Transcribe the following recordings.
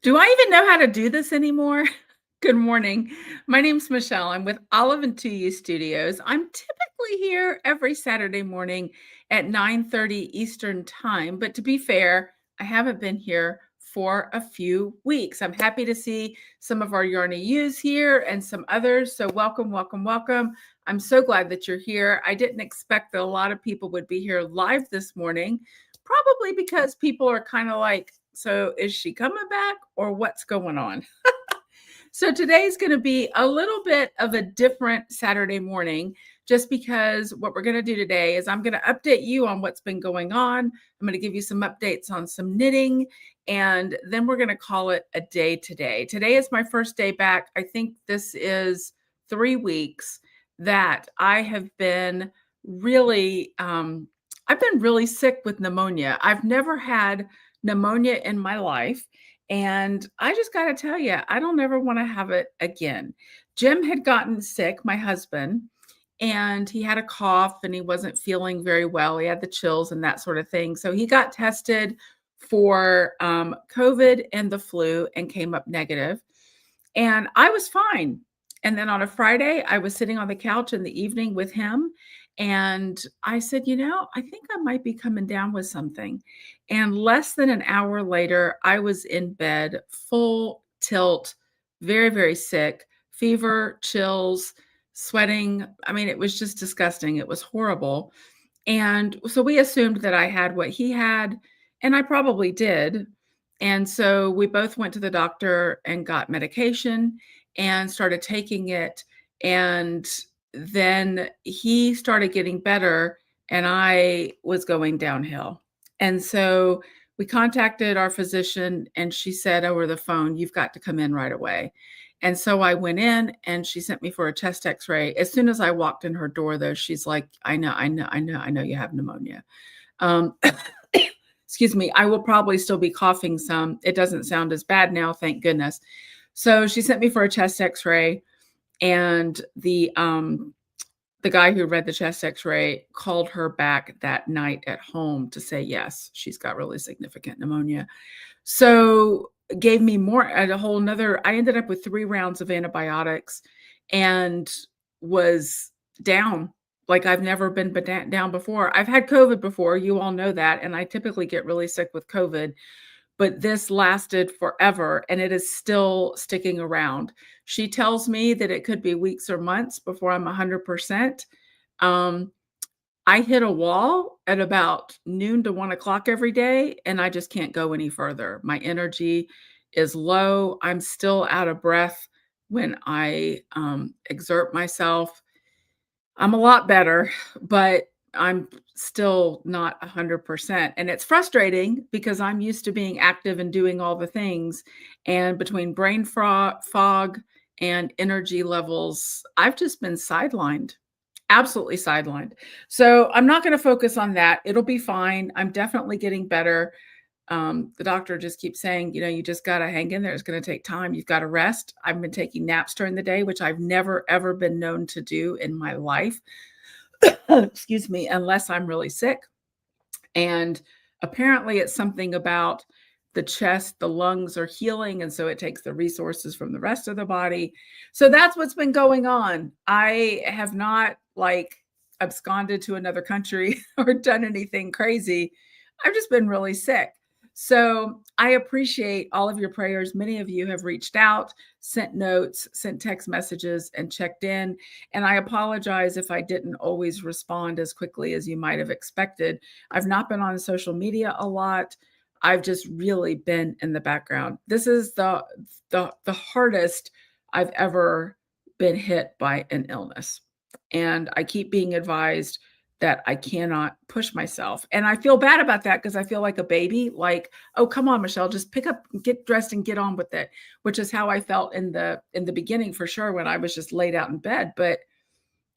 Do I even know how to do this anymore? Good morning. My name's Michelle. I'm with Olive and Tuyi Studios. I'm typically here every Saturday morning at 9:30 Eastern Time, but to be fair, I haven't been here for a few weeks. I'm happy to see some of our Yarny U's here and some others. So welcome, welcome, welcome. I'm so glad that you're here. I didn't expect that a lot of people would be here live this morning, probably because people are kind of like, so is she coming back or what's going on? So today's going to be a little bit of a different Saturday morning, just because what we're going to do today is I'm going to update you on what's been going on. I'm going to give you some updates on some knitting, and then we're going to call it a day today. Today is my first day back. I think this is 3 weeks that I have been really, I've been really sick with pneumonia. I've never had pneumonia in my life. And I just got to tell you, I don't ever want to have it again. Jim had gotten sick, my husband, and he had a cough and he wasn't feeling very well. He had the chills and that sort of thing. So he got tested for COVID and the flu and came up negative. And I was fine. And then on a Friday, I was sitting on the couch in the evening with him. And I said, I think I might be coming down with something. And less than an hour later, I was in bed, full tilt, very, very sick, fever, chills, sweating. I mean, it was just disgusting. It was horrible. And so we assumed that I had what he had, and I probably did. And so we both went to the doctor and got medication and started taking it. And then he started getting better, and I was going downhill. And so we contacted our physician, and she said over the phone, "You've got to come in right away." And so I went in, and she sent me for a chest x-ray. As soon as I walked in her door, though, she's like, I know you have pneumonia. Um, excuse me, I will probably still be coughing some. It doesn't sound as bad now, thank goodness. So she sent me for a chest x-ray, and the guy who read the chest x-ray called her back that night at home to say, yes, she's got really significant pneumonia. So gave me a whole nother, I ended up with 3 rounds of antibiotics and was down like I've never been down before. I've had COVID before. You all know that. And I typically get really sick with COVID, but this lasted forever and it is still sticking around. She tells me that it could be weeks or months before I'm 100%. I hit a wall at about noon to 1 o'clock every day, and I just can't go any further. My energy is low. I'm still out of breath when I exert myself. I'm a lot better, but I'm still not 100%. And it's frustrating because I'm used to being active and doing all the things. And between brain fog and energy levels, I've just been sidelined. Absolutely sidelined. So I'm not going to focus on that. It'll be fine. I'm definitely getting better. The doctor just keeps saying, you just got to hang in there. It's going to take time. You've got to rest. I've been taking naps during the day, which I've never, ever been known to do in my life. Excuse me, unless I'm really sick. And apparently it's something about the chest, the lungs are healing. And so it takes the resources from the rest of the body. So that's what's been going on. I have not absconded to another country or done anything crazy. I've just been really sick. So I appreciate all of your prayers. Many of you have reached out, sent notes, sent text messages, and checked in. And I apologize if I didn't always respond as quickly as you might have expected. I've not been on social media a lot. I've just really been in the background. This is the hardest I've ever been hit by an illness. And I keep being advised that I cannot push myself. And I feel bad about that because I feel like a baby, like, oh, come on, Michelle, just pick up, get dressed and get on with it, which is how I felt in the beginning for sure when I was just laid out in bed. But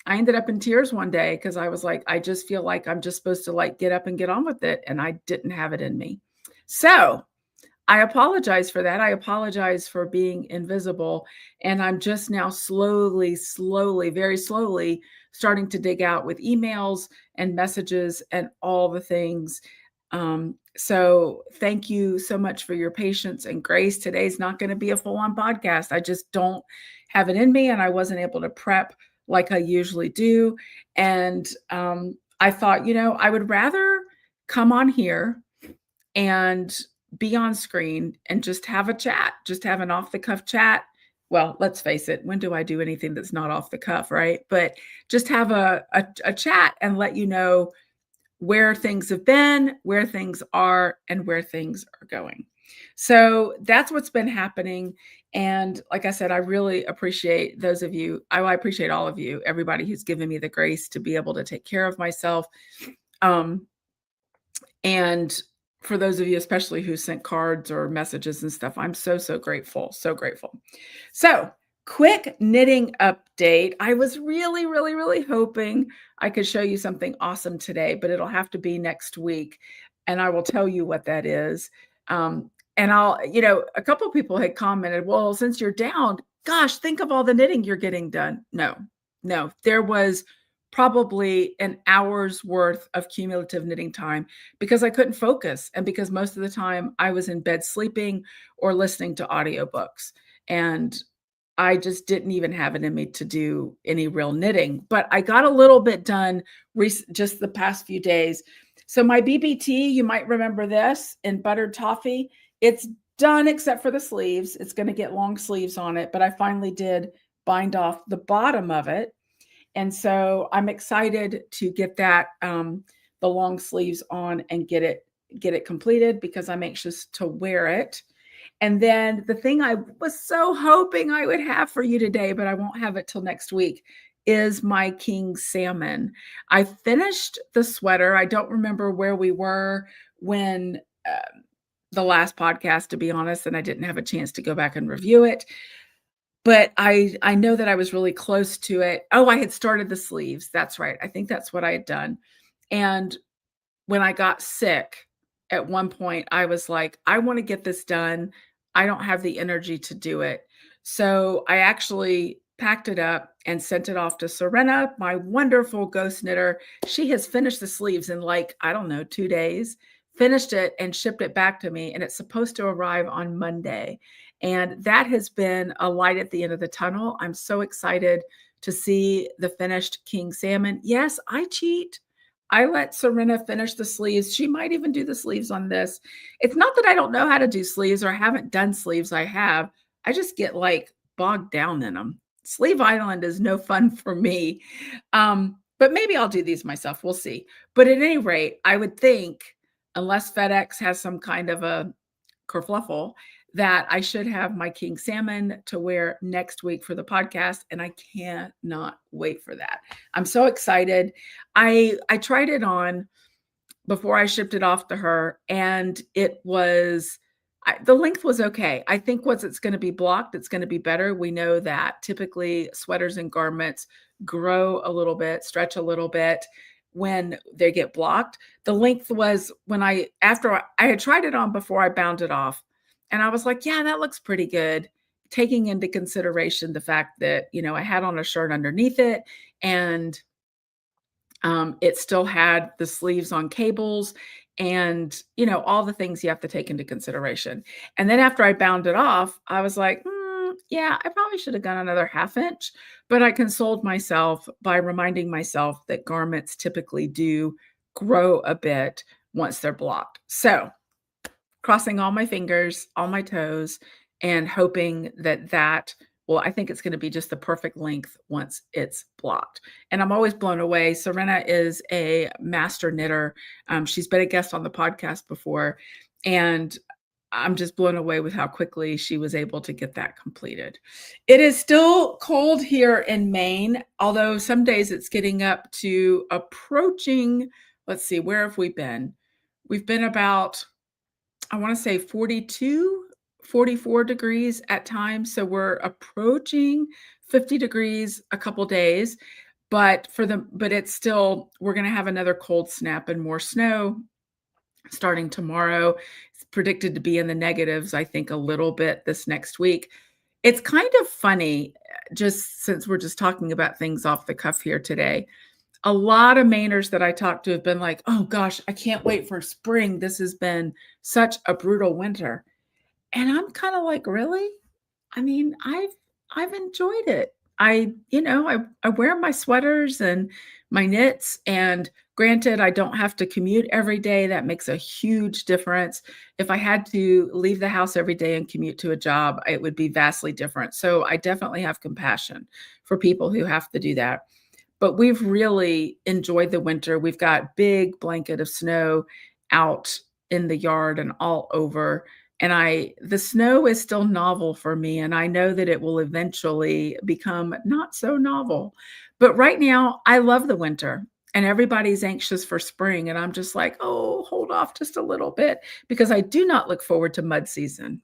I ended up in tears one day because I was like, I just feel like I'm just supposed to get up and get on with it. And I didn't have it in me. So I apologize for that. I apologize for being invisible. And I'm just now slowly, very slowly starting to dig out with emails and messages and all the things. So thank you so much for your patience and grace. Today's not going to be a full-on podcast. I just don't have it in me, and I wasn't able to prep like I usually do. And I thought, I would rather come on here and be on screen and just have a chat, just have an off the cuff chat. Well, let's face it, when do I do anything that's not off the cuff, right? But just have a chat and let you know where things have been, where things are, and where things are going. So that's what's been happening. And like I said, I really appreciate those of you. I appreciate all of you, everybody who's given me the grace to be able to take care of myself. And for those of you, especially who sent cards or messages and stuff, I'm so, so grateful. So grateful. So, quick knitting update. I was really, really, really hoping I could show you something awesome today, but it'll have to be next week. And I will tell you what that is. And a couple of people had commented, well, since you're down, gosh, think of all the knitting you're getting done. No, there was probably an hour's worth of cumulative knitting time because I couldn't focus and because most of the time I was in bed sleeping or listening to audiobooks. And I just didn't even have it in me to do any real knitting, but I got a little bit done just the past few days. So my BBT, you might remember this in buttered toffee. It's done except for the sleeves. It's going to get long sleeves on it, but I finally did bind off the bottom of it. And so I'm excited to get that, the long sleeves on and get it completed because I'm anxious to wear it. And then the thing I was so hoping I would have for you today, but I won't have it till next week, is my king salmon. I finished the sweater. I don't remember where we were when the last podcast, to be honest, and I didn't have a chance to go back and review it. But I know that I was really close to it. Oh, I had started the sleeves. That's right. I think that's what I had done. And when I got sick, at one point, I was like, I want to get this done. I don't have the energy to do it. So I actually packed it up and sent it off to Serena, my wonderful ghost knitter. She has finished the sleeves in like, I don't know, 2 days, finished it and shipped it back to me. And it's supposed to arrive on Monday. And that has been a light at the end of the tunnel. I'm so excited to see the finished king salmon. Yes, I cheat. I let Serena finish the sleeves. She might even do the sleeves on this. It's not that I don't know how to do sleeves or I haven't done sleeves. I have. I just get like bogged down in them. Sleeve Island is no fun for me. But maybe I'll do these myself. We'll see. But at any rate, I would think, unless FedEx has some kind of a kerfluffle, that I should have my king salmon to wear next week for the podcast. And I cannot wait for that. I'm so excited. I tried it on before I shipped it off to her, and it was the length was okay. I think once it's going to be blocked, it's going to be better. We know that typically sweaters and garments grow a little bit, stretch a little bit when they get blocked. The length was after I had tried it on before I bound it off. And I was like, yeah, that looks pretty good, taking into consideration the fact that, I had on a shirt underneath it and it still had the sleeves on cables and, all the things you have to take into consideration. And then after I bound it off, I was like, yeah, I probably should have gone another 1/2 inch, but I consoled myself by reminding myself that garments typically do grow a bit once they're blocked. So crossing all my fingers, all my toes, and hoping well, I think it's going to be just the perfect length once it's blocked. And I'm always blown away. Serena is a master knitter. She's been a guest on the podcast before, and I'm just blown away with how quickly she was able to get that completed. It is still cold here in Maine, although some days it's getting up to approaching, let's see, where have we been? We've been about, I want to say 42, 44 degrees at times. So we're approaching 50 degrees a couple days, but it's still, we're going to have another cold snap and more snow starting tomorrow. It's predicted to be in the negatives, I think, a little bit this next week. It's kind of funny, just since we're just talking about things off the cuff here today. A lot of Mainers that I talked to have been like, "Oh gosh, I can't wait for spring. This has been such a brutal winter." And I'm kinda like, "Really?" I mean, I've enjoyed it. I wear my sweaters and my knits, and granted, I don't have to commute every day, that makes a huge difference. If I had to leave the house every day and commute to a job, it would be vastly different. So, I definitely have compassion for people who have to do that. But we've really enjoyed the winter. We've got big blanket of snow out in the yard and all over, and I the snow is still novel for me, and I know that it will eventually become not so novel. But right now, I love the winter, and everybody's anxious for spring, and I'm just like, "Oh, hold off just a little bit," because I do not look forward to mud season.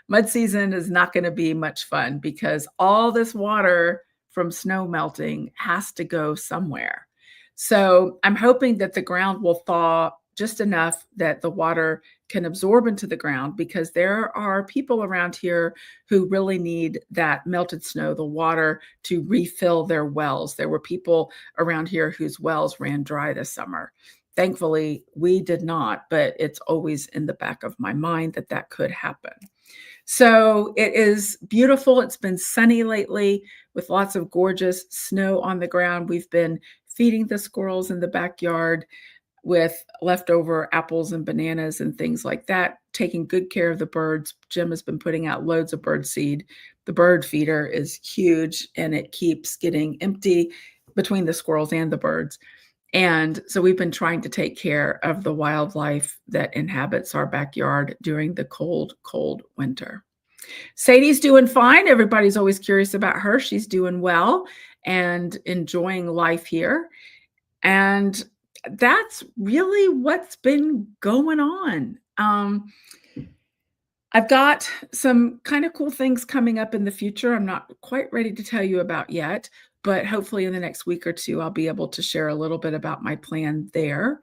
Mud season is not gonna be much fun because all this water from snow melting has to go somewhere. So I'm hoping that the ground will thaw just enough that the water can absorb into the ground because there are people around here who really need that melted snow, the water to refill their wells. There were people around here whose wells ran dry this summer. Thankfully, we did not, but it's always in the back of my mind that that could happen. So it is beautiful. It's been sunny lately with lots of gorgeous snow on the ground. We've been feeding the squirrels in the backyard with leftover apples and bananas and things like that, taking good care of the birds. Jim has been putting out loads of bird seed. The bird feeder is huge and it keeps getting empty between the squirrels and the birds. And so we've been trying to take care of the wildlife that inhabits our backyard during the cold, cold winter. Sadie's doing fine. Everybody's always curious about her. She's doing well and enjoying life here. And that's really what's been going on. I've got some kind of cool things coming up in the future. I'm not quite ready to tell you about yet, but hopefully in the next week or two, I'll be able to share a little bit about my plan there.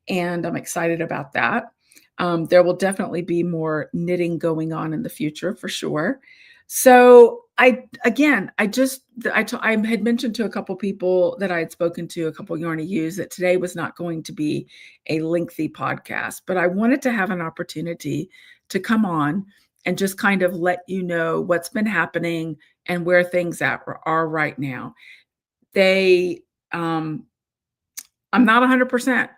And I'm excited about that. There will definitely be more knitting going on in the future for sure. So I had mentioned to a couple people that I had spoken to, a couple Yarny U's, that today was not going to be a lengthy podcast, but I wanted to have an opportunity to come on and just kind of let you know what's been happening and where things are right now. They, I'm not 100%,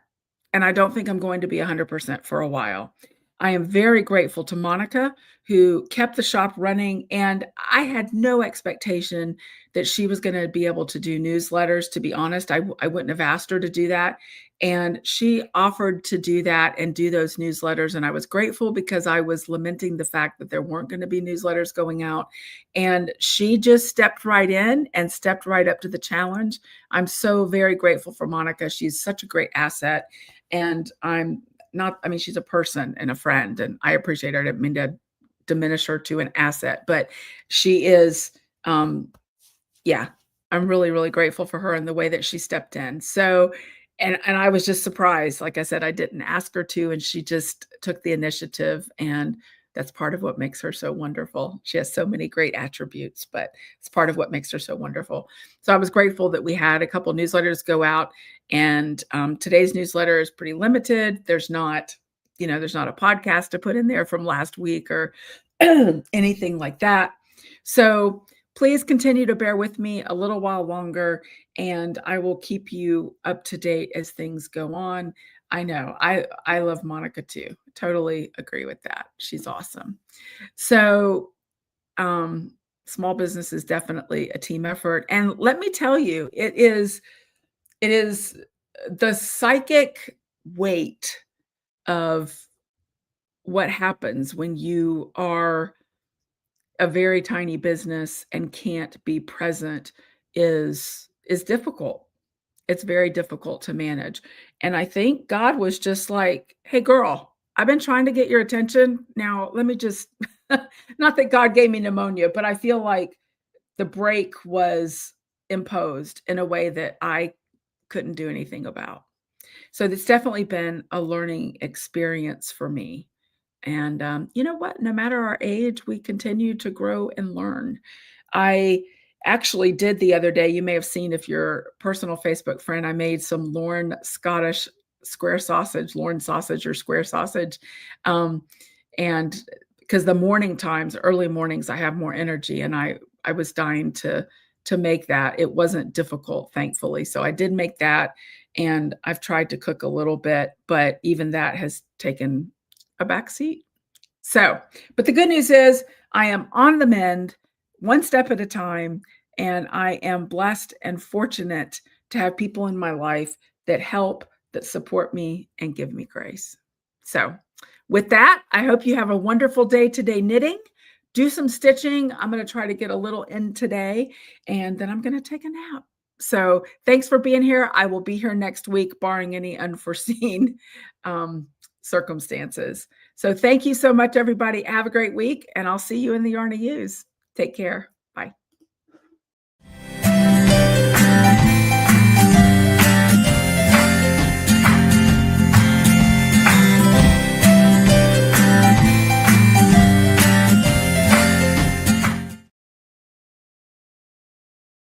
and I don't think I'm going to be 100% for a while. I am very grateful to Monica, who kept the shop running, and I had no expectation that she was gonna be able to do newsletters, to be honest. I wouldn't have asked her to do that, and she offered to do that and do those newsletters, and I was grateful because I was lamenting the fact that there weren't gonna be newsletters going out, and she just stepped right in and stepped right up to the challenge. I'm so very grateful for Monica. She's such a great asset, and I mean, she's a person and a friend, and I appreciate her. I didn't mean to diminish her to an asset, but she is, um, yeah, I'm really, really grateful for her and the way that she stepped in. So, and I was just surprised. Like I said, I didn't ask her to, and she just took the initiative, and that's part of what makes her so wonderful. She has so many great attributes, but it's part of what makes her so wonderful. So I was grateful that we had a couple newsletters go out, and today's newsletter is pretty limited. There's not a podcast to put in there from last week or anything like that. So please continue to bear with me a little while longer, and I will keep you up to date as things go on. I know I love Monica too. Totally agree with that. She's awesome. So, small business is definitely a team effort, and let me tell you, it is the psychic weight of what happens when you are a very tiny business and can't be present is difficult. It's very difficult to manage. And I think God was just like, "Hey girl, I've been trying to get your attention. Now let me just," not that God gave me pneumonia, but I feel like the break was imposed in a way that I couldn't do anything about. So it's definitely been a learning experience for me. And, you know what? No matter our age, we continue to grow and learn. I actually did the other day, you may have seen if you're a personal Facebook friend, I made some Lorne Scottish square sausage, Lorne sausage or square sausage. Um, and because the morning times, early mornings, I have more energy and I was dying to make that. It wasn't difficult, thankfully. So I did make that and I've tried to cook a little bit, but even that has taken a back seat. So, but the good news is I am on the mend, one step at a time, and I am blessed and fortunate to have people in my life that help, that support me, and give me grace. So, with that, I hope you have a wonderful day today knitting. Do some stitching. I'm going to try to get a little in today, and then I'm going to take a nap. So, thanks for being here. I will be here next week, barring any unforeseen circumstances. So thank you so much, everybody. Have a great week, and I'll see you in the Yarn to Use. Take care.